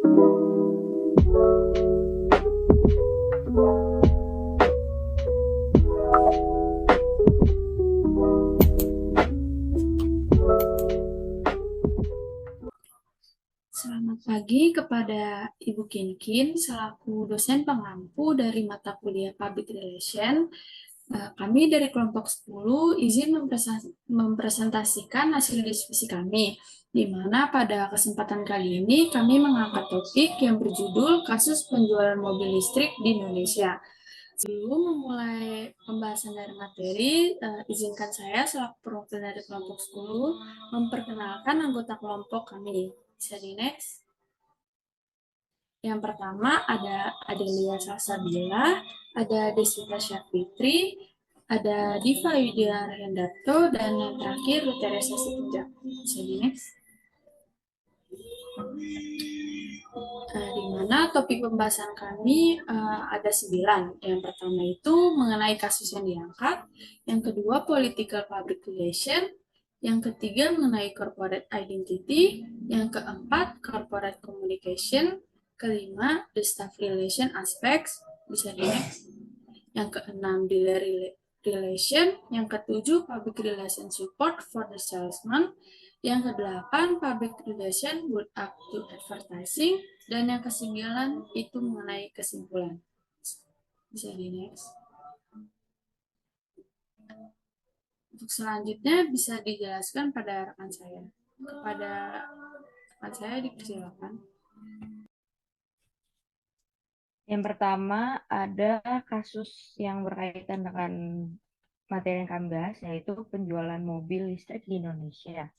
Selamat pagi kepada Ibu Kinkin, selaku dosen pengampu dari mata kuliah Public Relation. Kami dari kelompok 10 izin mempresentasikan hasil diskusi kami, di mana pada kesempatan kali ini kami mengangkat topik yang berjudul kasus penjualan mobil listrik di Indonesia. Sebelum memulai pembahasan dari materi, izinkan saya selaku perwakilan dari kelompok 10 memperkenalkan anggota kelompok kami. Bisa di next. Yang pertama ada Adelia Salsabila, ada Deswita Syafitri, ada Diva Widya Hendarto, dan yang terakhir Teresa Sitinjak. Bisa di next. Di mana topik pembahasan kami ada 9. Yang pertama itu mengenai kasus yang diangkat, yang kedua political public relation, yang ketiga mengenai corporate identity, yang keempat corporate communication, kelima the staff relation aspects, bisa di next. Yang keenam dealer relation, yang ketujuh public relation support for the salesman, yang kedelapan public relation would up to advertising, dan yang kesembilan itu mengenai kesimpulan. Bisa di next. Untuk selanjutnya bisa dijelaskan pada rekan saya. Kepada rekan saya dipersilakan. Yang pertama ada kasus yang berkaitan dengan materi yang kami bahas, yaitu penjualan mobil listrik di Indonesia.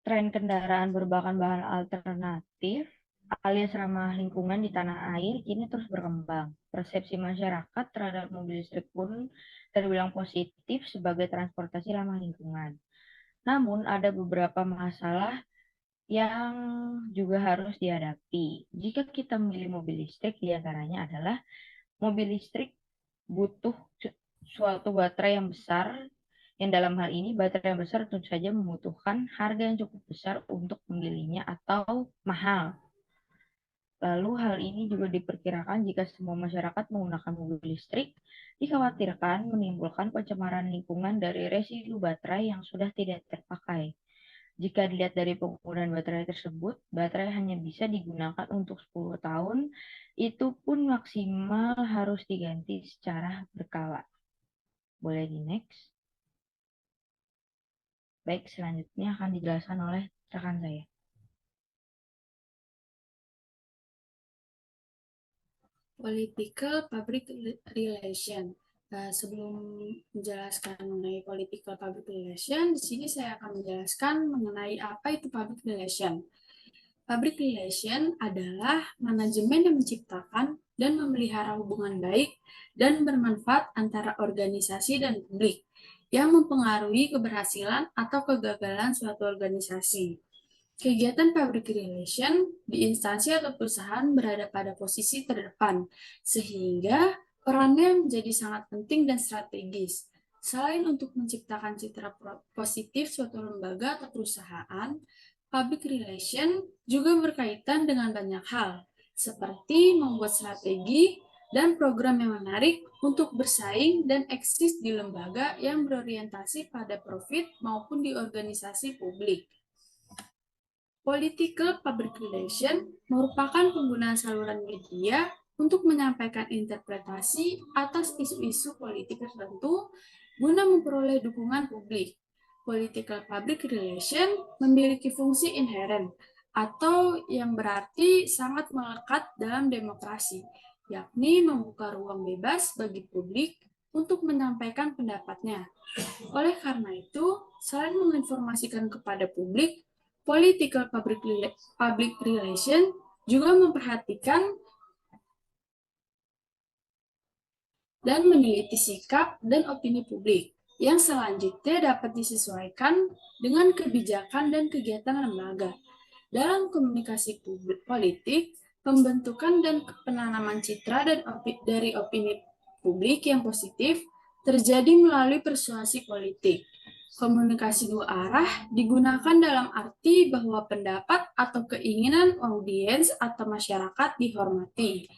Tren kendaraan berbahan bahan alternatif alias ramah lingkungan di tanah air kini terus berkembang. Persepsi masyarakat terhadap mobil listrik pun terbilang positif sebagai transportasi ramah lingkungan. Namun ada beberapa masalah yang juga harus dihadapi. Jika kita memilih mobil listrik, diantaranya adalah mobil listrik butuh suatu baterai yang besar, yang dalam hal ini baterai yang besar tentu saja membutuhkan harga yang cukup besar untuk membelinya atau mahal. Lalu hal ini juga diperkirakan jika semua masyarakat menggunakan mobil listrik, dikhawatirkan menimbulkan pencemaran lingkungan dari residu baterai yang sudah tidak terpakai. Jika dilihat dari penggunaan baterai tersebut, baterai hanya bisa digunakan untuk 10 tahun, itu pun maksimal harus diganti secara berkala. Boleh di next. Baik, selanjutnya akan dijelaskan oleh rekan saya. Political public relation. Sebelum menjelaskan mengenai political public relation, di sini saya akan menjelaskan mengenai apa itu public relation. Public relation adalah manajemen yang menciptakan dan memelihara hubungan baik dan bermanfaat antara organisasi dan publik yang mempengaruhi keberhasilan atau kegagalan suatu organisasi. Kegiatan public relation di instansi atau perusahaan berada pada posisi terdepan, sehingga perannya menjadi sangat penting dan strategis. Selain untuk menciptakan citra positif suatu lembaga atau perusahaan, public relation juga berkaitan dengan banyak hal, seperti membuat strategi dan program yang menarik untuk bersaing dan eksis di lembaga yang berorientasi pada profit maupun di organisasi publik. Political public relation merupakan penggunaan saluran media untuk menyampaikan interpretasi atas isu-isu politik tertentu guna memperoleh dukungan publik. Political public relation memiliki fungsi inherent atau yang berarti sangat melekat dalam demokrasi, yakni membuka ruang bebas bagi publik untuk menyampaikan pendapatnya. Oleh karena itu, selain menginformasikan kepada publik, political public relation juga memperhatikan dan meneliti sikap dan opini publik yang selanjutnya dapat disesuaikan dengan kebijakan dan kegiatan lembaga. Dalam komunikasi politik, pembentukan dan penanaman citra dari opini publik yang positif terjadi melalui persuasi politik. Komunikasi dua arah digunakan dalam arti bahwa pendapat atau keinginan audiens atau masyarakat dihormati.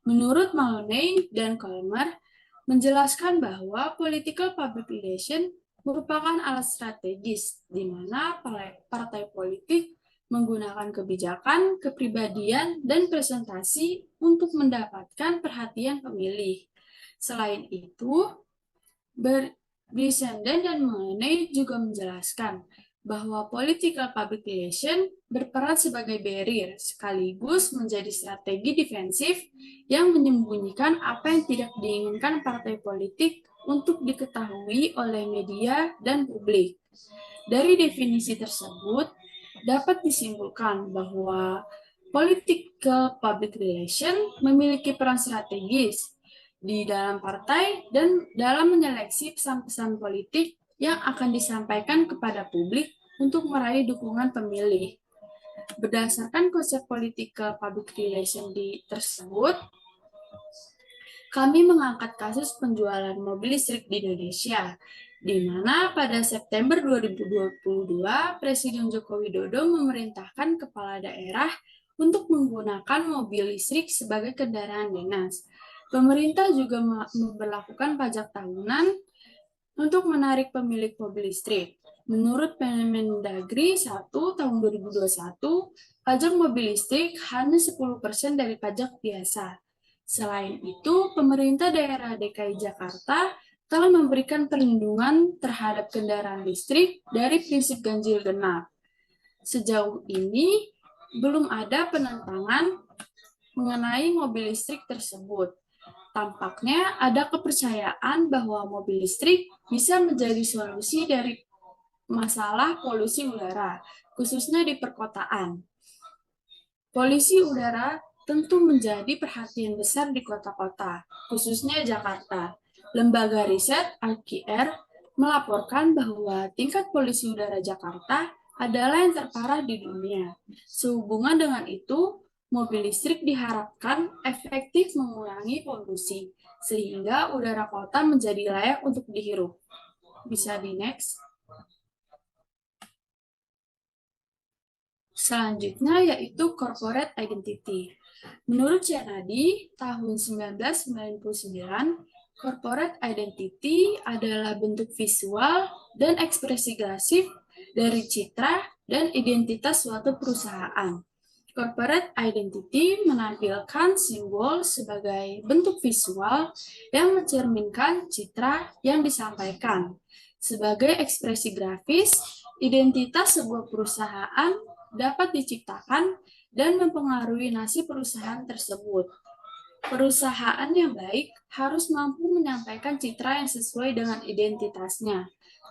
Menurut Maloney dan Colmer, menjelaskan bahwa political public relation merupakan alat strategis di mana partai politik menggunakan kebijakan, kepribadian, dan presentasi untuk mendapatkan perhatian pemilih. Selain itu, Brissenden dan Maloney juga menjelaskan bahwa political public relation berperan sebagai barrier sekaligus menjadi strategi defensif yang menyembunyikan apa yang tidak diinginkan partai politik untuk diketahui oleh media dan publik. Dari definisi tersebut, dapat disimpulkan bahwa political public relation memiliki peran strategis di dalam partai dan dalam menyeleksi pesan-pesan politik yang akan disampaikan kepada publik untuk meraih dukungan pemilih. Berdasarkan konsep political public relation tersebut, kami mengangkat kasus penjualan mobil listrik di Indonesia, di mana pada September 2022, Presiden Joko Widodo memerintahkan kepala daerah untuk menggunakan mobil listrik sebagai kendaraan dinas. Pemerintah juga memberlakukan pajak tahunan untuk menarik pemilik mobil listrik. Menurut Permendagri 1 tahun 2021, pajak mobil listrik hanya 10% dari pajak biasa. Selain itu, pemerintah daerah DKI Jakarta telah memberikan perlindungan terhadap kendaraan listrik dari prinsip ganjil genap. Sejauh ini, belum ada penentangan mengenai mobil listrik tersebut. Tampaknya ada kepercayaan bahwa mobil listrik bisa menjadi solusi dari masalah polusi udara, khususnya di perkotaan. Polusi udara tentu menjadi perhatian besar di kota-kota, khususnya Jakarta. Lembaga riset AlkiR melaporkan bahwa tingkat polusi udara Jakarta adalah yang terparah di dunia. Sehubungan dengan itu, mobil listrik diharapkan efektif mengurangi polusi, sehingga udara kota menjadi layak untuk dihirup. Bisa di next. Selanjutnya yaitu corporate identity. Menurut Cianadi, tahun 1999, corporate identity adalah bentuk visual dan ekspresi dari citra dan identitas suatu perusahaan. Corporate identity menampilkan simbol sebagai bentuk visual yang mencerminkan citra yang disampaikan. Sebagai ekspresi grafis, identitas sebuah perusahaan dapat diciptakan dan mempengaruhi nasib perusahaan tersebut. Perusahaan yang baik harus mampu menyampaikan citra yang sesuai dengan identitasnya.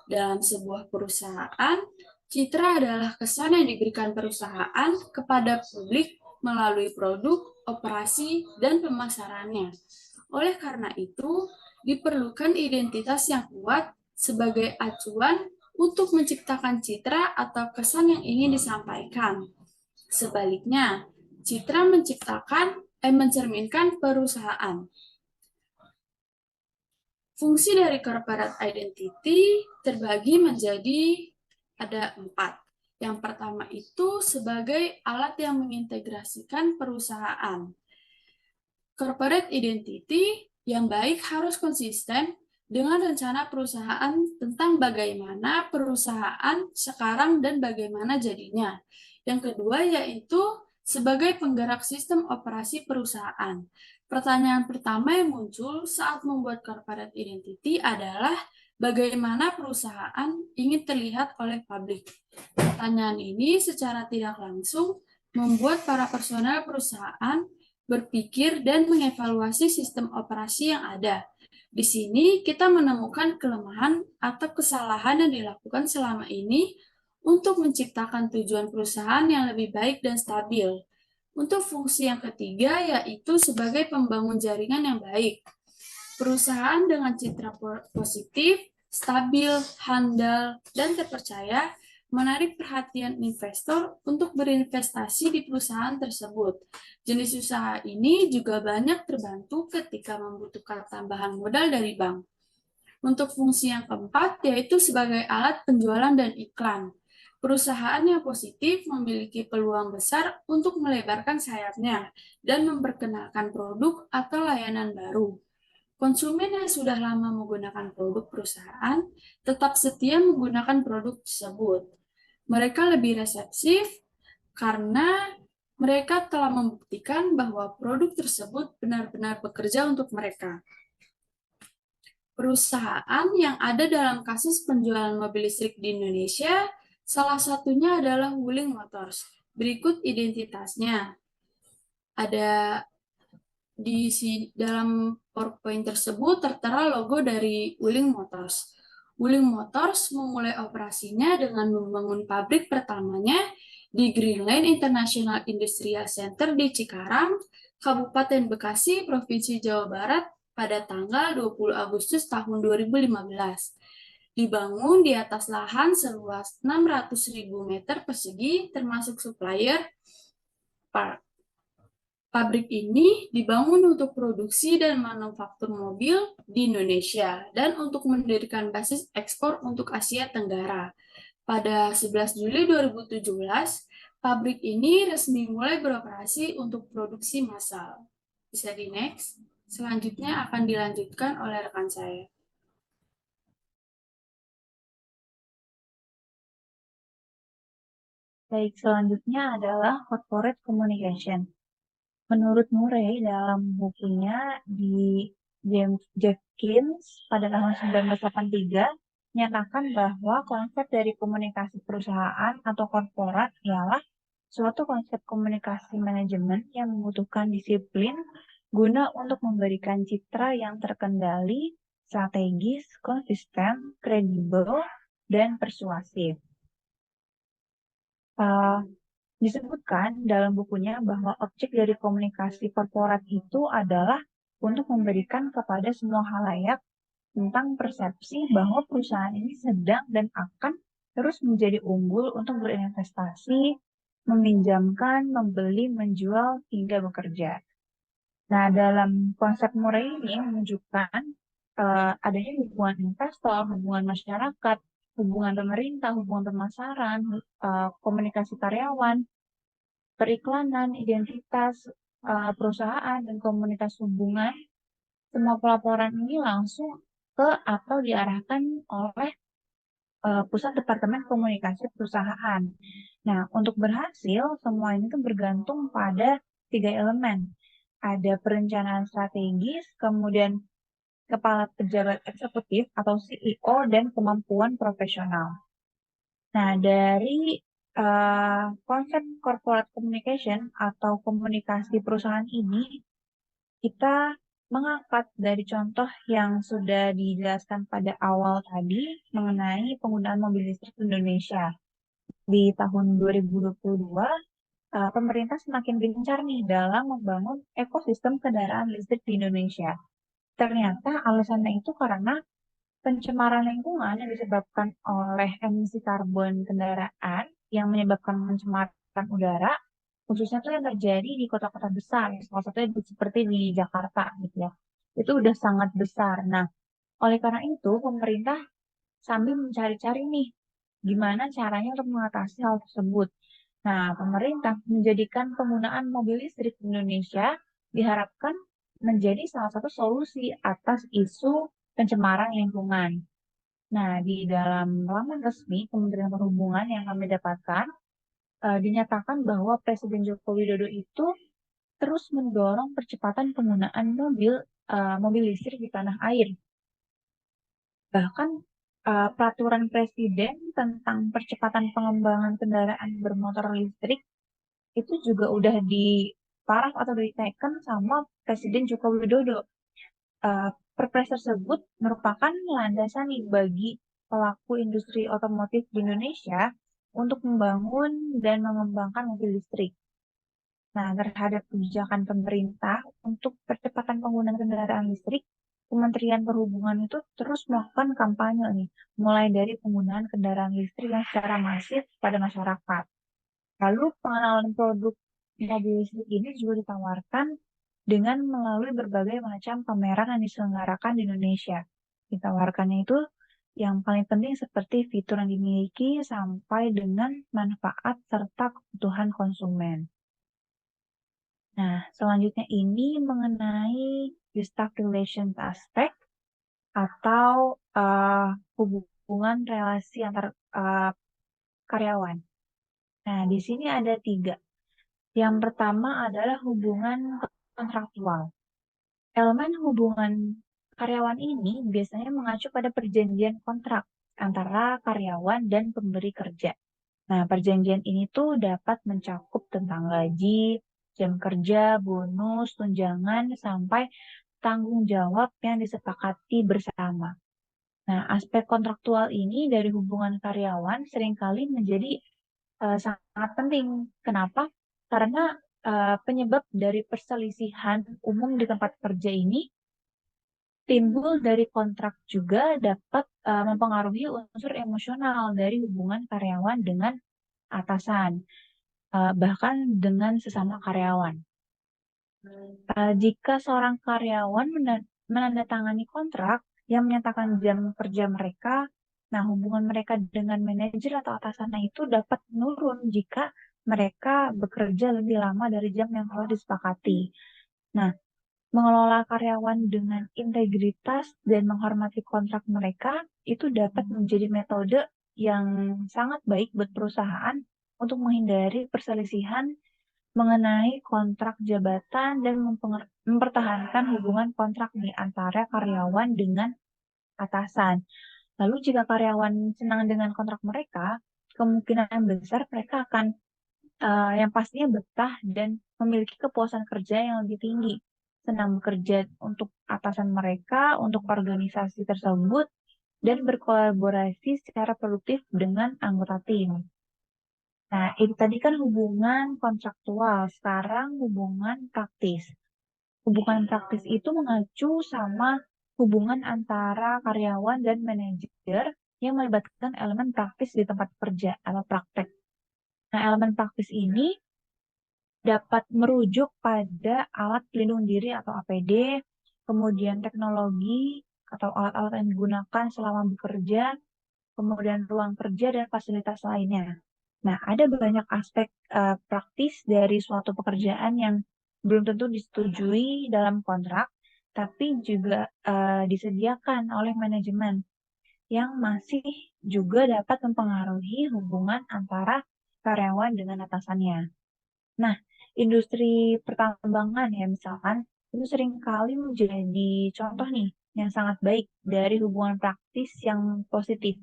Dalam sebuah perusahaan, citra adalah kesan yang diberikan perusahaan kepada publik melalui produk, operasi, dan pemasarannya. Oleh karena itu, diperlukan identitas yang kuat sebagai acuan untuk menciptakan citra atau kesan yang ingin disampaikan. Sebaliknya, citra mencerminkan perusahaan. Fungsi dari corporate identity terbagi menjadi ada 4. Yang pertama itu sebagai alat yang mengintegrasikan perusahaan. Corporate identity yang baik harus konsisten dengan rencana perusahaan tentang bagaimana perusahaan sekarang dan bagaimana jadinya. Yang kedua yaitu sebagai penggerak sistem operasi perusahaan. Pertanyaan pertama yang muncul saat membuat corporate identity adalah bagaimana perusahaan ingin terlihat oleh publik. Pertanyaan ini secara tidak langsung membuat para personel perusahaan berpikir dan mengevaluasi sistem operasi yang ada. Di sini kita menemukan kelemahan atau kesalahan yang dilakukan selama ini untuk menciptakan tujuan perusahaan yang lebih baik dan stabil. Untuk fungsi yang ketiga yaitu sebagai pembangun jaringan yang baik. Perusahaan dengan citra positif, stabil, handal, dan terpercaya menarik perhatian investor untuk berinvestasi di perusahaan tersebut. Jenis usaha ini juga banyak terbantu ketika membutuhkan tambahan modal dari bank. Untuk fungsi yang keempat, yaitu sebagai alat penjualan dan iklan. Perusahaan yang positif memiliki peluang besar untuk melebarkan sayapnya dan memperkenalkan produk atau layanan baru. Konsumen yang sudah lama menggunakan produk perusahaan tetap setia menggunakan produk tersebut. Mereka lebih reseptif karena mereka telah membuktikan bahwa produk tersebut benar-benar bekerja untuk mereka. Perusahaan yang ada dalam kasus penjualan mobil listrik di Indonesia, salah satunya adalah Wuling Motors. Berikut identitasnya. Ada dalam PowerPoint tersebut tertera logo dari Wuling Motors. Wuling Motors memulai operasinya dengan membangun pabrik pertamanya di Green Lane International Industrial Center di Cikarang, Kabupaten Bekasi, Provinsi Jawa Barat pada tanggal 20 Agustus tahun 2015. Dibangun di atas lahan seluas 600.000 meter persegi termasuk supplier. Pabrik ini dibangun untuk produksi dan manufaktur mobil di Indonesia dan untuk mendirikan basis ekspor untuk Asia Tenggara. Pada 11 Juli 2017, pabrik ini resmi mulai beroperasi untuk produksi massal. Bisa di next. Selanjutnya akan dilanjutkan oleh rekan saya. Baik, selanjutnya adalah corporate communication. Menurut Murray dalam bukunya di James Jenkins pada tahun 1983 menyatakan bahwa konsep dari komunikasi perusahaan atau korporat ialah suatu konsep komunikasi manajemen yang membutuhkan disiplin guna untuk memberikan citra yang terkendali, strategis, konsisten, kredibel, dan persuasif. Disebutkan dalam bukunya bahwa objek dari komunikasi korporat itu adalah untuk memberikan kepada semua halayak tentang persepsi bahwa perusahaan ini sedang dan akan terus menjadi unggul untuk berinvestasi, meminjamkan, membeli, menjual, hingga bekerja. Nah, dalam konsep Murray ini menunjukkan adanya hubungan investor, hubungan masyarakat, hubungan pemerintah, hubungan pemasaran, komunikasi karyawan, periklanan, identitas perusahaan, dan komunitas hubungan. Semua pelaporan ini langsung ke atau diarahkan oleh pusat departemen komunikasi perusahaan. Nah, untuk berhasil, semua ini tuh bergantung pada 3 elemen. Ada perencanaan strategis, kemudian kepala pejabat eksekutif atau CEO, dan kemampuan profesional. Nah, dari konsep corporate communication atau komunikasi perusahaan ini, kita mengangkat dari contoh yang sudah dijelaskan pada awal tadi mengenai penggunaan mobil listrik di Indonesia. Di tahun 2022, pemerintah semakin gencar nih dalam membangun ekosistem kendaraan listrik di Indonesia. Ternyata alasannya itu karena pencemaran lingkungan yang disebabkan oleh emisi karbon kendaraan yang menyebabkan pencemaran udara, khususnya tuh yang terjadi di kota-kota besar, salah satunya seperti di Jakarta gitu ya. Itu udah sangat besar. Nah, oleh karena itu pemerintah sambil mencari-cari nih gimana caranya untuk mengatasi hal tersebut. Nah, pemerintah menjadikan penggunaan mobil listrik di Indonesia diharapkan menjadi salah satu solusi atas isu pencemaran lingkungan. Nah, di dalam laman resmi Kementerian Perhubungan yang kami dapatkan, dinyatakan bahwa Presiden Joko Widodo itu terus mendorong percepatan penggunaan mobil listrik di tanah air. Bahkan peraturan Presiden tentang percepatan pengembangan kendaraan bermotor listrik itu juga udah diparaf atau diteken sama Presiden Joko Widodo. Perpres tersebut merupakan landasan nih bagi pelaku industri otomotif di Indonesia untuk membangun dan mengembangkan mobil listrik. Nah, terhadap kebijakan pemerintah untuk percepatan penggunaan kendaraan listrik, Kementerian Perhubungan itu terus melakukan kampanye nih, mulai dari penggunaan kendaraan listrik yang secara masif pada masyarakat. Lalu pengenalan produk mobil listrik ini juga ditawarkan dengan melalui berbagai macam pameran yang diselenggarakan di Indonesia. ditawarkannya itu yang paling penting seperti fitur yang dimiliki sampai dengan manfaat serta kebutuhan konsumen. Nah, selanjutnya ini mengenai the staff relations aspect atau hubungan relasi antar karyawan. Nah, di sini ada 3. Yang pertama adalah hubungan kontraktual. Elemen hubungan karyawan ini biasanya mengacu pada perjanjian kontrak antara karyawan dan pemberi kerja. Nah, perjanjian ini tuh dapat mencakup tentang gaji, jam kerja, bonus, tunjangan, sampai tanggung jawab yang disepakati bersama. Nah, aspek kontraktual ini dari hubungan karyawan seringkali menjadi sangat penting. Kenapa? Karena penyebab dari perselisihan umum di tempat kerja ini timbul dari kontrak juga dapat mempengaruhi unsur emosional dari hubungan karyawan dengan atasan, bahkan dengan sesama karyawan. Jika seorang karyawan menandatangani kontrak yang menyatakan jam kerja mereka, nah hubungan mereka dengan manajer atau atasannya itu dapat menurun jika mereka bekerja lebih lama dari jam yang telah disepakati. Nah, mengelola karyawan dengan integritas dan menghormati kontrak mereka itu dapat menjadi metode yang sangat baik buat perusahaan untuk menghindari perselisihan mengenai kontrak jabatan dan mempertahankan hubungan kontrak di antara karyawan dengan atasan. Lalu jika karyawan senang dengan kontrak mereka, kemungkinan besar mereka akan yang pastinya betah dan memiliki kepuasan kerja yang lebih tinggi. Senang bekerja untuk atasan mereka, untuk organisasi tersebut, dan berkolaborasi secara produktif dengan anggota tim. Nah, itu tadi kan hubungan kontraktual, sekarang hubungan praktis. Hubungan praktis itu mengacu sama hubungan antara karyawan dan manajer yang melibatkan elemen praktis di tempat kerja atau praktek. Nah, elemen praktis ini dapat merujuk pada alat pelindung diri atau APD, kemudian teknologi atau alat-alat yang digunakan selama bekerja, kemudian ruang kerja dan fasilitas lainnya. Nah, ada banyak aspek praktis dari suatu pekerjaan yang belum tentu disetujui dalam kontrak, tapi juga disediakan oleh manajemen yang masih juga dapat mempengaruhi hubungan antara karyawan dengan atasannya. Nah, industri pertambangan ya misalkan, itu seringkali menjadi contoh nih yang sangat baik dari hubungan praktis yang positif.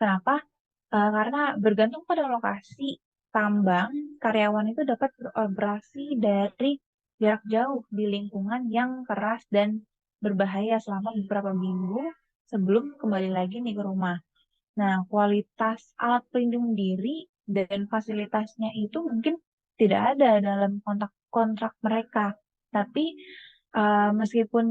Kenapa? Karena bergantung pada lokasi tambang, karyawan itu dapat beroperasi dari jarak jauh di lingkungan yang keras dan berbahaya selama beberapa minggu sebelum kembali lagi nih ke rumah. Nah, kualitas alat pelindung diri dan fasilitasnya itu mungkin tidak ada dalam kontrak mereka. Tapi meskipun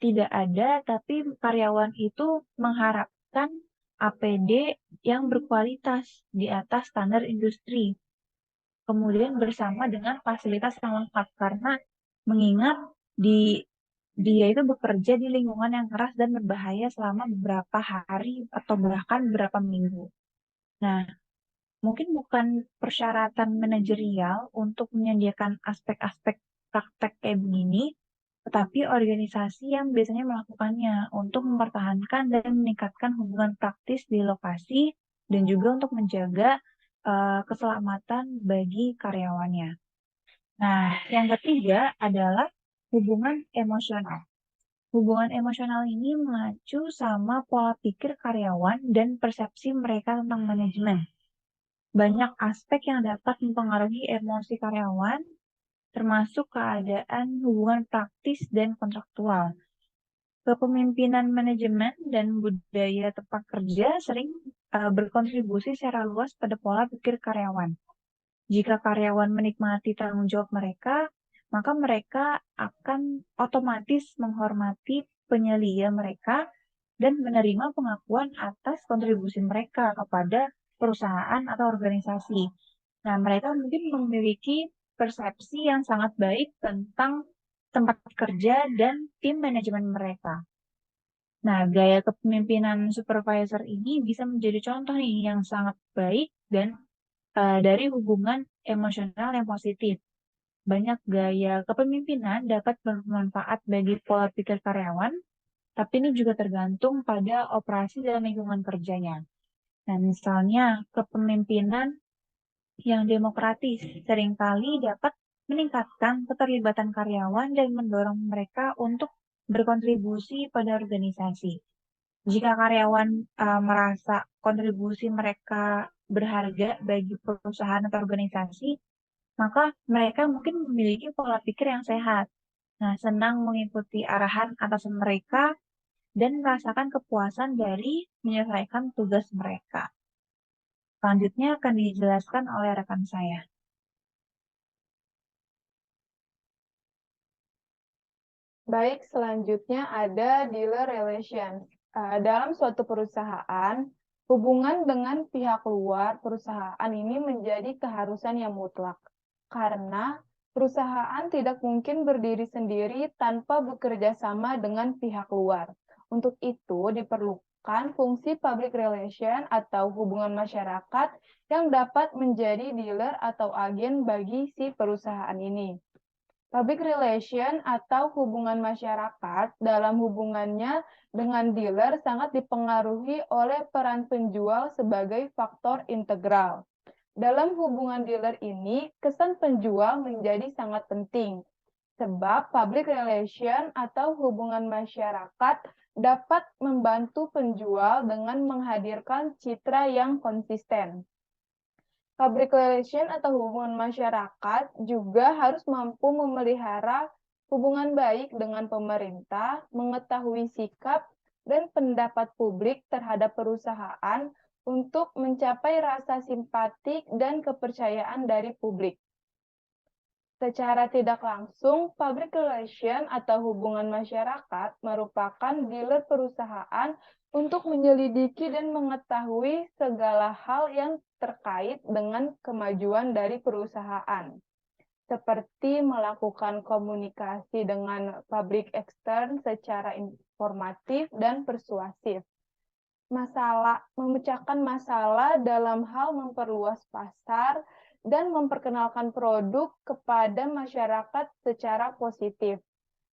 tidak ada, tapi karyawan itu mengharapkan APD yang berkualitas di atas standar industri. Kemudian bersama dengan fasilitas yang lengkap karena mengingat di dia itu bekerja di lingkungan yang keras dan berbahaya selama beberapa hari atau bahkan beberapa minggu. Nah, mungkin bukan persyaratan manajerial untuk menyediakan aspek-aspek praktek kayak begini, tetapi organisasi yang biasanya melakukannya untuk mempertahankan dan meningkatkan hubungan praktis di lokasi dan juga untuk menjaga keselamatan bagi karyawannya. Nah, yang ketiga adalah hubungan emosional. Hubungan emosional ini mengacu sama pola pikir karyawan dan persepsi mereka tentang manajemen. Banyak aspek yang dapat mempengaruhi emosi karyawan, termasuk keadaan hubungan praktis dan kontraktual. Kepemimpinan manajemen dan budaya tempat kerja sering berkontribusi secara luas pada pola pikir karyawan. Jika karyawan menikmati tanggung jawab mereka, maka mereka akan otomatis menghormati penyelia mereka dan menerima pengakuan atas kontribusi mereka kepada perusahaan atau organisasi. Nah, mereka mungkin memiliki persepsi yang sangat baik tentang tempat kerja dan tim manajemen mereka. Nah, gaya kepemimpinan supervisor ini bisa menjadi contoh nih yang sangat baik dan dari hubungan emosional yang positif. Banyak gaya kepemimpinan dapat bermanfaat bagi pola pikir karyawan, tapi ini juga tergantung pada operasi dan lingkungan kerjanya. Nah, misalnya kepemimpinan yang demokratis seringkali dapat meningkatkan keterlibatan karyawan dan mendorong mereka untuk berkontribusi pada organisasi. Jika karyawan merasa kontribusi mereka berharga bagi perusahaan atau organisasi, maka mereka mungkin memiliki pola pikir yang sehat. Nah, senang mengikuti arahan atasan mereka dan merasakan kepuasan dari menyelesaikan tugas mereka. Selanjutnya akan dijelaskan oleh rekan saya. Baik, selanjutnya ada dealer relations. Dalam suatu perusahaan, hubungan dengan pihak luar perusahaan ini menjadi keharusan yang mutlak. Karena perusahaan tidak mungkin berdiri sendiri tanpa bekerja sama dengan pihak luar. Untuk itu diperlukan fungsi public relation atau hubungan masyarakat yang dapat menjadi dealer atau agen bagi si perusahaan ini. Public relation atau hubungan masyarakat dalam hubungannya dengan dealer sangat dipengaruhi oleh peran penjual sebagai faktor integral. Dalam hubungan dealer ini, kesan penjual menjadi sangat penting, sebab public relation atau hubungan masyarakat dapat membantu penjual dengan menghadirkan citra yang konsisten. Public relation atau hubungan masyarakat juga harus mampu memelihara hubungan baik dengan pemerintah, mengetahui sikap dan pendapat publik terhadap perusahaan untuk mencapai rasa simpatik dan kepercayaan dari publik. Secara tidak langsung, public relation atau hubungan masyarakat merupakan dealer perusahaan untuk menyelidiki dan mengetahui segala hal yang terkait dengan kemajuan dari perusahaan, seperti melakukan komunikasi dengan publik ekstern secara informatif dan persuasif, memecahkan masalah dalam hal memperluas pasar, dan memperkenalkan produk kepada masyarakat secara positif,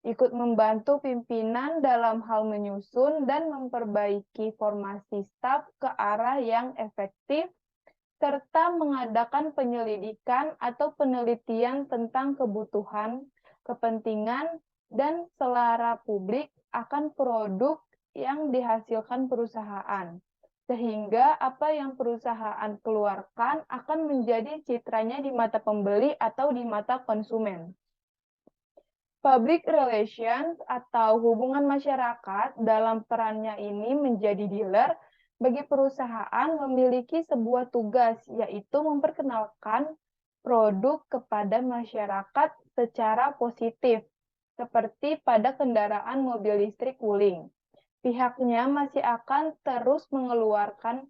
ikut membantu pimpinan dalam hal menyusun dan memperbaiki formasi staf ke arah yang efektif, serta mengadakan penyelidikan atau penelitian tentang kebutuhan, kepentingan, dan selera publik akan produk yang dihasilkan perusahaan, sehingga apa yang perusahaan keluarkan akan menjadi citranya di mata pembeli atau di mata konsumen. Public relations atau hubungan masyarakat dalam perannya ini menjadi dealer bagi perusahaan memiliki sebuah tugas, yaitu memperkenalkan produk kepada masyarakat secara positif, seperti pada kendaraan mobil listrik Wuling. Pihaknya masih akan terus mengeluarkan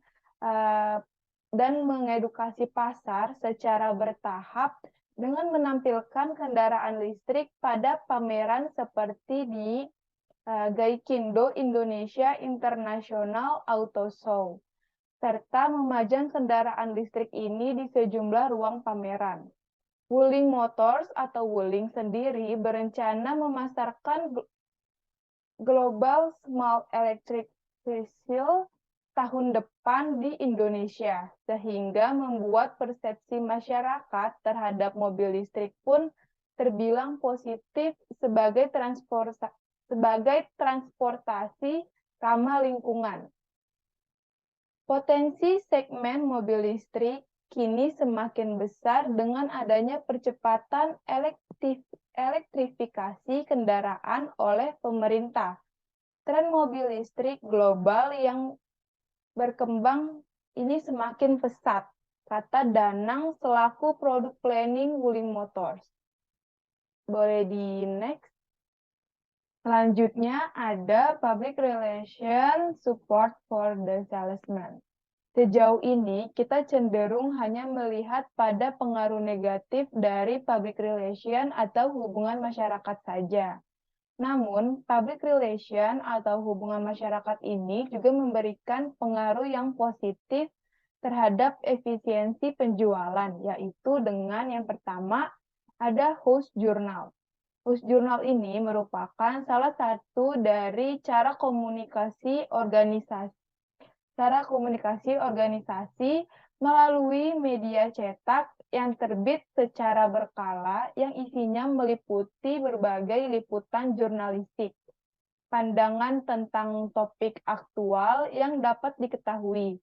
dan mengedukasi pasar secara bertahap dengan menampilkan kendaraan listrik pada pameran seperti di Gaikindo Indonesia International Auto Show, serta memajang kendaraan listrik ini di sejumlah ruang pameran. Wuling Motors atau Wuling sendiri berencana memasarkan Global Small Electric Vehicle tahun depan di Indonesia, sehingga membuat persepsi masyarakat terhadap mobil listrik pun terbilang positif sebagai transportasi ramah lingkungan. Potensi segmen mobil listrik kini semakin besar dengan adanya percepatan elektrifikasi kendaraan oleh pemerintah. Tren mobil listrik global yang berkembang ini semakin pesat, kata Danang selaku product planning Wuling Motors. Boleh di next. Selanjutnya ada public relation support for the salesman. Sejauh ini, kita cenderung hanya melihat pada pengaruh negatif dari public relation atau hubungan masyarakat saja. Namun, public relation atau hubungan masyarakat ini juga memberikan pengaruh yang positif terhadap efisiensi penjualan, yaitu dengan yang pertama ada host journal. Host journal ini merupakan salah satu dari cara komunikasi organisasi melalui media cetak yang terbit secara berkala yang isinya meliputi berbagai liputan jurnalistik, pandangan tentang topik aktual yang dapat diketahui.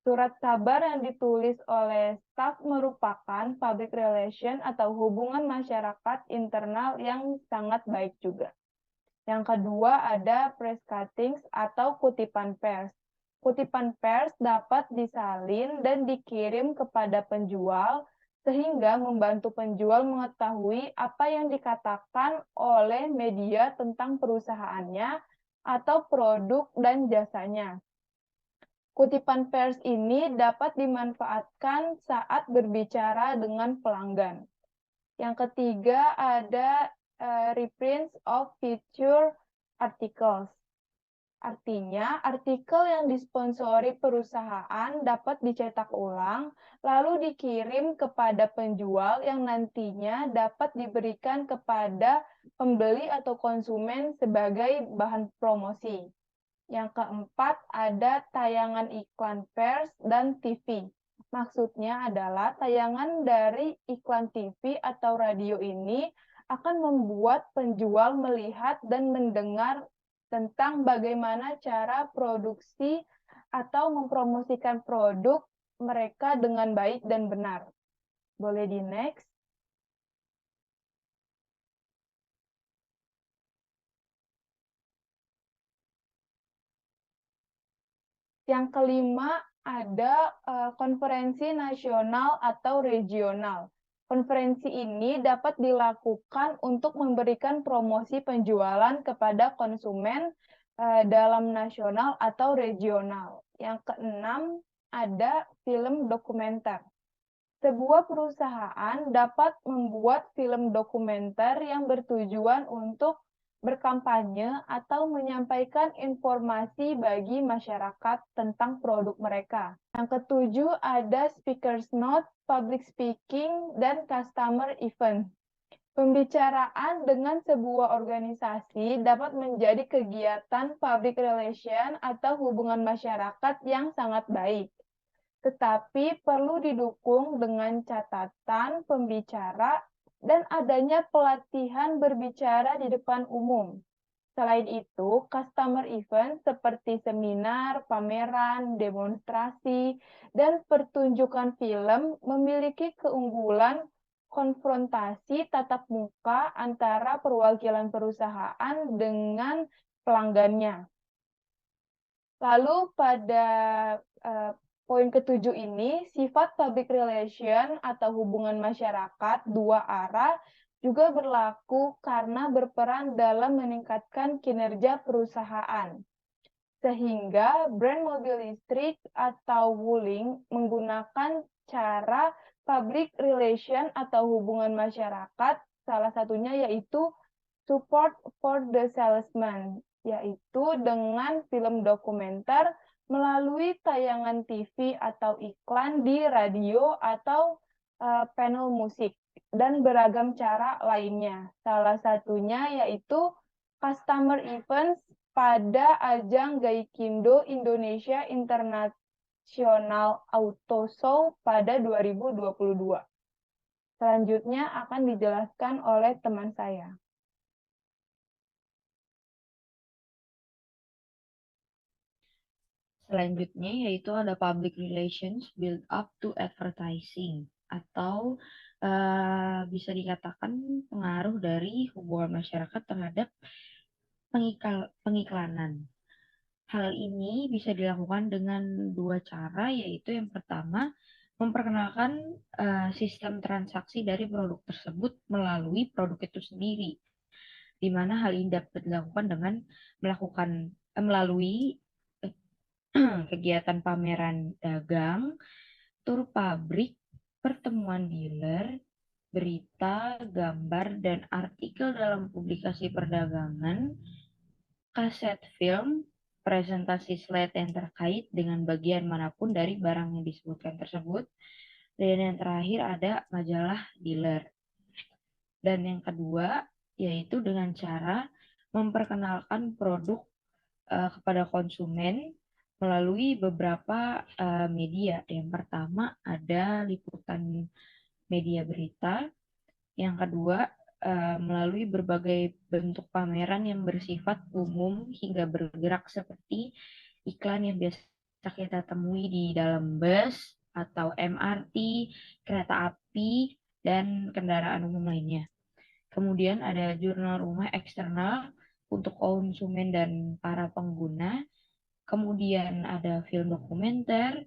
Surat kabar yang ditulis oleh staf merupakan public relation atau hubungan masyarakat internal yang sangat baik juga. Yang kedua ada press cuttings atau kutipan pers. Kutipan pers dapat disalin dan dikirim kepada penjual sehingga membantu penjual mengetahui apa yang dikatakan oleh media tentang perusahaannya atau produk dan jasanya. Kutipan pers ini dapat dimanfaatkan saat berbicara dengan pelanggan. Yang ketiga ada reprints of feature articles. Artinya, artikel yang disponsori perusahaan dapat dicetak ulang, lalu dikirim kepada penjual yang nantinya dapat diberikan kepada pembeli atau konsumen sebagai bahan promosi. Yang keempat, ada tayangan iklan pers dan TV. Maksudnya adalah tayangan dari iklan TV atau radio ini akan membuat penjual melihat dan mendengar tentang bagaimana cara produksi atau mempromosikan produk mereka dengan baik dan benar. Boleh di next. Yang kelima ada konferensi nasional atau regional. Konferensi ini dapat dilakukan untuk memberikan promosi penjualan kepada konsumen dalam nasional atau regional. Yang keenam ada film dokumenter. Sebuah perusahaan dapat membuat film dokumenter yang bertujuan untuk berkampanye atau menyampaikan informasi bagi masyarakat tentang produk mereka. Yang ketujuh ada speaker's note, public speaking, dan customer event. Pembicaraan dengan sebuah organisasi dapat menjadi kegiatan public relation atau hubungan masyarakat yang sangat baik, tetapi perlu didukung dengan catatan pembicara dan adanya pelatihan berbicara di depan umum. Selain itu, customer event seperti seminar, pameran, demonstrasi, dan pertunjukan film memiliki keunggulan konfrontasi tatap muka antara perwakilan perusahaan dengan pelanggannya. Lalu pada poin ketujuh ini, sifat public relation atau hubungan masyarakat dua arah juga berlaku karena berperan dalam meningkatkan kinerja perusahaan. Sehingga brand mobil listrik atau Wuling menggunakan cara public relation atau hubungan masyarakat, salah satunya yaitu support for the salesman, yaitu dengan film dokumenter melalui tayangan TV atau iklan di radio atau panel musik, dan beragam cara lainnya. Salah satunya yaitu customer events pada ajang Gaikindo Indonesia International Auto Show pada 2022. Selanjutnya akan dijelaskan oleh teman saya. Selanjutnya yaitu ada public relations build up to advertising atau bisa dikatakan pengaruh dari hubungan masyarakat terhadap pengiklanan. Hal ini bisa dilakukan dengan dua cara, yaitu yang pertama memperkenalkan sistem transaksi dari produk tersebut melalui produk itu sendiri, di mana hal ini dapat dilakukan dengan melalui kegiatan pameran dagang, tur pabrik, pertemuan dealer, berita, gambar, dan artikel dalam publikasi perdagangan, kaset film, presentasi slide yang terkait dengan bagian manapun dari barang yang disebutkan tersebut, dan yang terakhir ada majalah dealer. Dan yang kedua, yaitu dengan cara memperkenalkan produk kepada konsumen melalui beberapa media. Yang pertama ada liputan media berita, yang kedua melalui berbagai bentuk pameran yang bersifat umum hingga bergerak seperti iklan yang biasa kita temui di dalam bus atau MRT, kereta api, dan kendaraan umum lainnya. Kemudian ada jurnal rumah eksternal untuk konsumen dan para pengguna. Kemudian ada film dokumenter,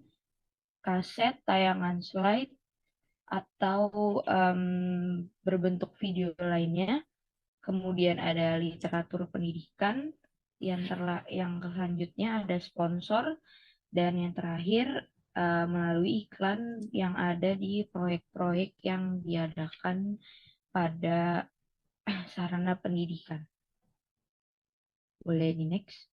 kaset, tayangan slide, atau berbentuk video lainnya. Kemudian ada literatur pendidikan, yang selanjutnya ada sponsor, dan yang terakhir melalui iklan yang ada di proyek-proyek yang diadakan pada sarana pendidikan. Boleh di next.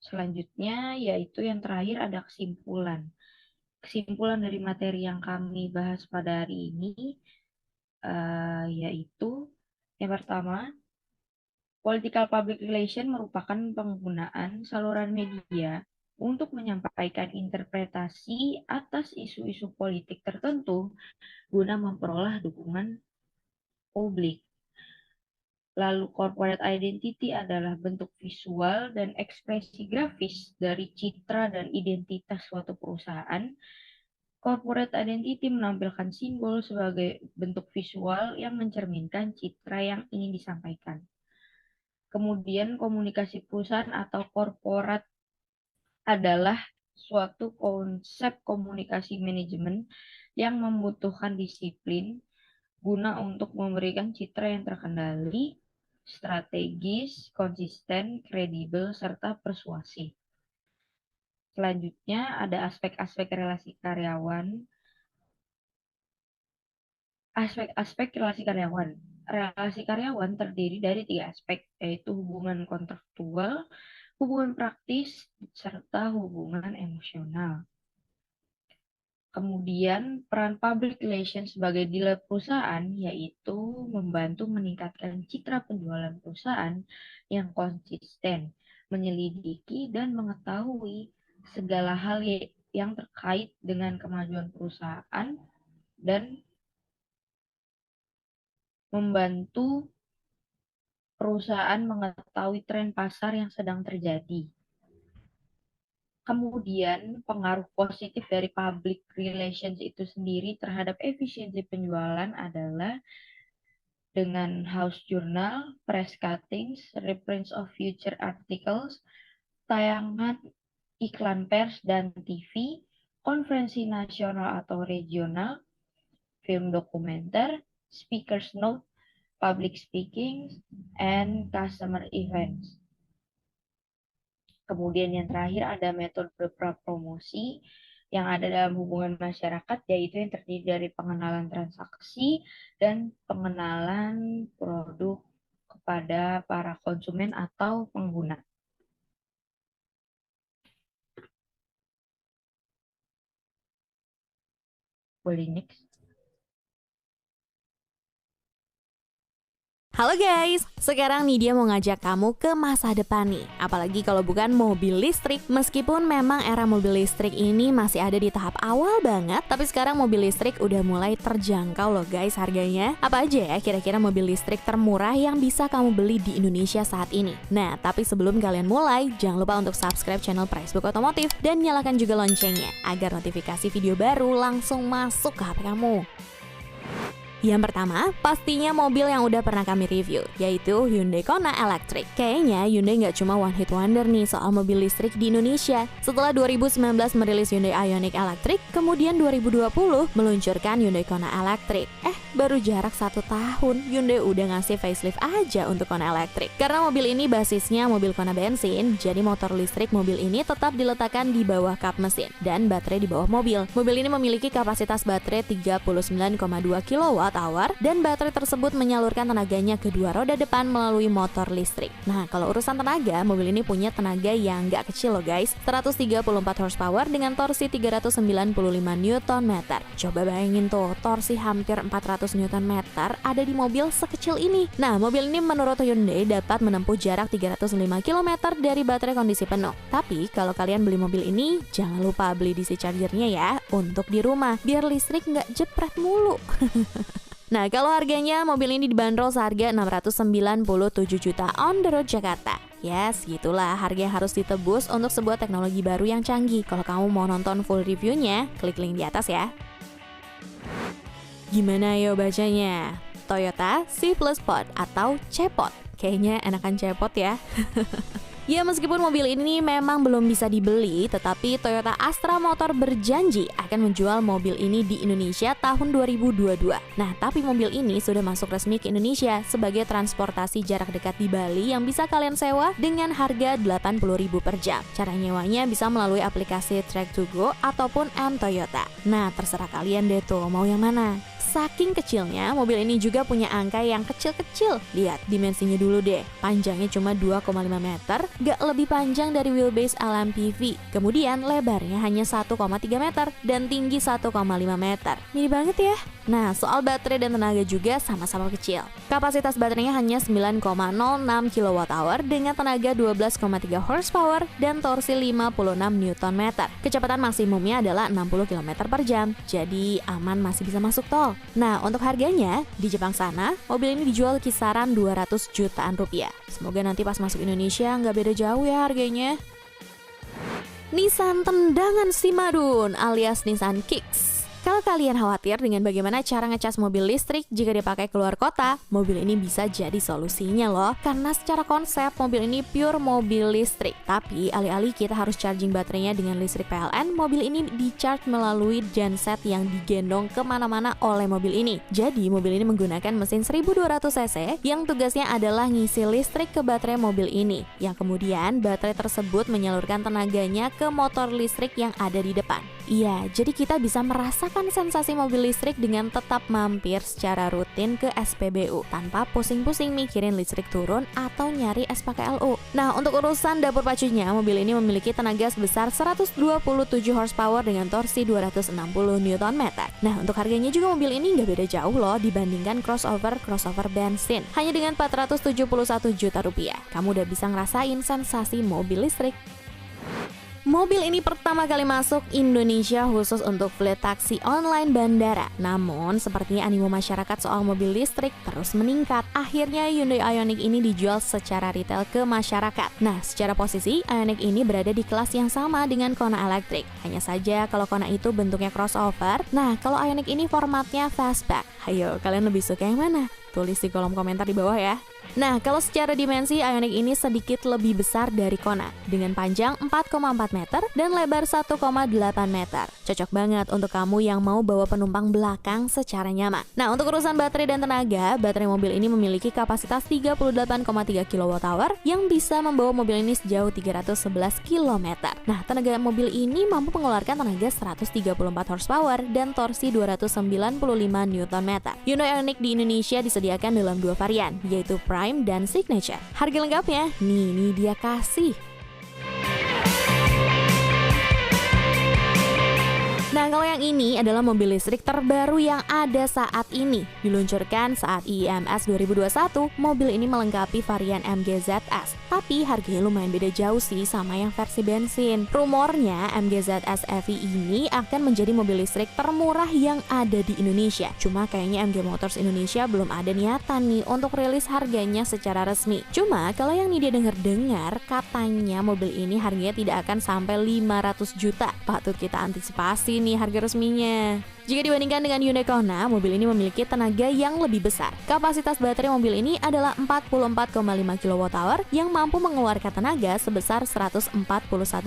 Selanjutnya yaitu yang terakhir ada kesimpulan. Kesimpulan dari materi yang kami bahas pada hari ini yaitu yang pertama, political public relation merupakan penggunaan saluran media untuk menyampaikan interpretasi atas isu-isu politik tertentu guna memperoleh dukungan publik. Lalu corporate identity adalah bentuk visual dan ekspresi grafis dari citra dan identitas suatu perusahaan. Corporate identity menampilkan simbol sebagai bentuk visual yang mencerminkan citra yang ingin disampaikan. Kemudian komunikasi perusahaan atau korporat adalah suatu konsep komunikasi manajemen yang membutuhkan disiplin guna untuk memberikan citra yang terkendali, strategis, konsisten, kredibel, serta persuasif. Selanjutnya ada aspek-aspek relasi karyawan. Aspek-aspek relasi karyawan. Relasi karyawan terdiri dari 3 aspek, yaitu hubungan kontraktual, hubungan praktis, serta hubungan emosional. Kemudian peran public relations sebagai dealer perusahaan yaitu membantu meningkatkan citra penjualan perusahaan yang konsisten, menyelidiki dan mengetahui segala hal yang terkait dengan kemajuan perusahaan dan membantu perusahaan mengetahui tren pasar yang sedang terjadi. Kemudian pengaruh positif dari public relations itu sendiri terhadap efisiensi penjualan adalah dengan house journal, press cuttings, reprints of future articles, tayangan iklan pers dan TV, konferensi nasional atau regional, film dokumenter, speaker's note, public speaking, and customer events. Kemudian yang terakhir ada metode prapromosi yang ada dalam hubungan masyarakat, yaitu yang terdiri dari pengenalan transaksi dan pengenalan produk kepada para konsumen atau pengguna. Boleh next. Halo guys, sekarang Nidia mau ngajak kamu ke masa depan nih. Apalagi kalau bukan mobil listrik. Meskipun memang era mobil listrik ini masih ada di tahap awal banget, tapi sekarang mobil listrik udah mulai terjangkau loh guys harganya. Apa aja ya kira-kira mobil listrik termurah yang bisa kamu beli di Indonesia saat ini? Nah, tapi sebelum kalian mulai, jangan lupa untuk subscribe channel Pricebook Otomotif dan nyalakan juga loncengnya agar notifikasi video baru langsung masuk ke HP kamu. Yang pertama, pastinya mobil yang udah pernah kami review, yaitu Hyundai Kona Electric. Kayaknya Hyundai nggak cuma one hit wonder nih soal mobil listrik di Indonesia. Setelah 2019 merilis Hyundai Ioniq Electric, kemudian 2020 meluncurkan Hyundai Kona Electric. Baru jarak 1 tahun, Hyundai udah ngasih facelift aja untuk Kona Electric. Karena mobil ini basisnya mobil Kona bensin, jadi motor listrik mobil ini tetap diletakkan di bawah kap mesin dan baterai di bawah mobil. Mobil ini memiliki kapasitas baterai 39,2 kWh dan baterai tersebut menyalurkan tenaganya ke dua roda depan melalui motor listrik. Nah, kalau urusan tenaga, mobil ini punya tenaga yang nggak kecil loh guys, 134 horsepower dengan torsi 395 Nm. Coba bayangin tuh, torsi hampir 400 Nm ada di mobil sekecil ini. Nah, mobil ini menurut Hyundai dapat menempuh jarak 305 km dari baterai kondisi penuh. Tapi kalau kalian beli mobil ini, jangan lupa beli DC chargernya ya, untuk di rumah, biar listrik nggak jepret mulu. Nah, kalau harganya, mobil ini dibanderol seharga 697 juta on the road Jakarta. Yes, gitulah harga yang harus ditebus untuk sebuah teknologi baru yang canggih. Kalau kamu mau nonton full reviewnya, klik link di atas ya. Gimana yo bacanya? Toyota C+ Pod atau Cepot. Kayaknya enakan Cepot ya. Ya, meskipun mobil ini memang belum bisa dibeli, tetapi Toyota Astra Motor berjanji akan menjual mobil ini di Indonesia tahun 2022. Nah, tapi mobil ini sudah masuk resmi ke Indonesia sebagai transportasi jarak dekat di Bali yang bisa kalian sewa dengan harga 80.000 per jam. Cara nyewanya bisa melalui aplikasi Track2Go ataupun M Toyota. Nah, terserah kalian deh tuh, mau yang mana. Saking kecilnya, mobil ini juga punya angka yang kecil-kecil. Lihat dimensinya dulu deh, panjangnya cuma 2,5 meter, gak lebih panjang dari wheelbase LMPV. Kemudian lebarnya hanya 1,3 meter dan tinggi 1,5 meter. Mini banget ya. Nah, soal baterai dan tenaga juga sama-sama kecil. Kapasitas baterainya hanya 9,06 kWh dengan tenaga 12,3 horsepower dan torsi 56 Nm. Kecepatan maksimumnya adalah 60 km per jam, jadi aman, masih bisa masuk tol. Nah, untuk harganya, di Jepang sana, mobil ini dijual kisaran 200 jutaan rupiah. Semoga nanti pas masuk Indonesia nggak beda jauh ya harganya. Nissan tendangan si Madun alias Nissan Kicks. Kalau kalian khawatir dengan bagaimana cara ngecas mobil listrik jika dipakai keluar kota, mobil ini bisa jadi solusinya loh. Karena secara konsep, mobil ini pure mobil listrik. Tapi alih-alih kita harus charging baterainya dengan listrik PLN, mobil ini di-charge melalui genset yang digendong kemana-mana oleh mobil ini. Jadi mobil ini menggunakan mesin 1200 cc yang tugasnya adalah ngisi listrik ke baterai mobil ini. Yang kemudian baterai tersebut menyalurkan tenaganya ke motor listrik yang ada di depan. Iya, jadi kita bisa merasakan sensasi mobil listrik dengan tetap mampir secara rutin ke SPBU tanpa pusing-pusing mikirin listrik turun atau nyari SPKLU. Nah, untuk urusan dapur pacunya, mobil ini memiliki tenaga sebesar 127 horsepower dengan torsi 260 Nm. Nah, untuk harganya juga mobil ini nggak beda jauh loh dibandingkan crossover bensin. Hanya dengan 471 juta rupiah, kamu udah bisa ngerasain sensasi mobil listrik. Mobil ini pertama kali masuk Indonesia khusus untuk fleet taksi online bandara. Namun, sepertinya animo masyarakat soal mobil listrik terus meningkat. Akhirnya Hyundai Ioniq ini dijual secara retail ke masyarakat. Nah, secara posisi, Ioniq ini berada di kelas yang sama dengan Kona Electric. Hanya saja kalau Kona itu bentuknya crossover, nah kalau Ioniq ini formatnya fastback. Ayo, kalian lebih suka yang mana? Tulis di kolom komentar di bawah ya. Nah, kalau secara dimensi, Ioniq ini sedikit lebih besar dari Kona, dengan panjang 4,4 meter dan lebar 1,8 meter. Cocok banget untuk kamu yang mau bawa penumpang belakang secara nyaman. Nah, untuk urusan baterai dan tenaga, baterai mobil ini memiliki kapasitas 38,3 kWh yang bisa membawa mobil ini sejauh 311 km. Nah, tenaga mobil ini mampu mengeluarkan tenaga 134 horsepower dan torsi 295 Nm. Hyundai Ioniq di Indonesia disediakan dalam dua varian, yaitu Prime dan Signature. Harga lengkapnya, nih dia kasih. Nah, kalau yang ini adalah mobil listrik terbaru yang ada saat ini. Diluncurkan saat IIMS 2021, mobil ini melengkapi varian MG ZS. Tapi harganya lumayan beda jauh sih sama yang versi bensin. Rumornya MG ZS EV ini akan menjadi mobil listrik termurah yang ada di Indonesia. Cuma kayaknya MG Motors Indonesia belum ada niatan nih untuk rilis harganya secara resmi. Cuma kalau yang ini dia dengar-dengar, katanya mobil ini harganya tidak akan sampai 500 juta. Patut kita antisipasi nih harga resminya. mobilnya. Jika dibandingkan dengan Hyundai Kona, mobil ini memiliki tenaga yang lebih besar. Kapasitas baterai mobil ini adalah 44,5 kWh yang mampu mengeluarkan tenaga sebesar 141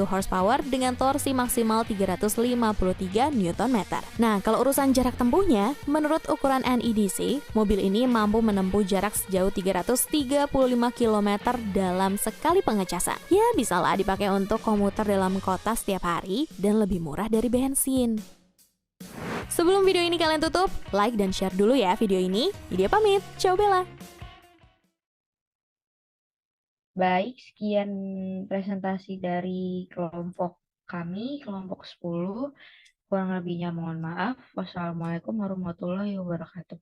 horsepower dengan torsi maksimal 353 Nm. Nah, kalau urusan jarak tempuhnya, menurut ukuran NEDC, mobil ini mampu menempuh jarak sejauh 335 km dalam sekali pengecasan. Ya, bisalah dipakai untuk komuter dalam kota setiap hari dan lebih murah dari bensin. Sebelum video ini kalian tutup, like dan share dulu ya video ini. Dia pamit, ciao Bella. Baik, sekian presentasi dari kelompok kami, kelompok 10. Kurang lebihnya mohon maaf. Wassalamualaikum warahmatullahi wabarakatuh.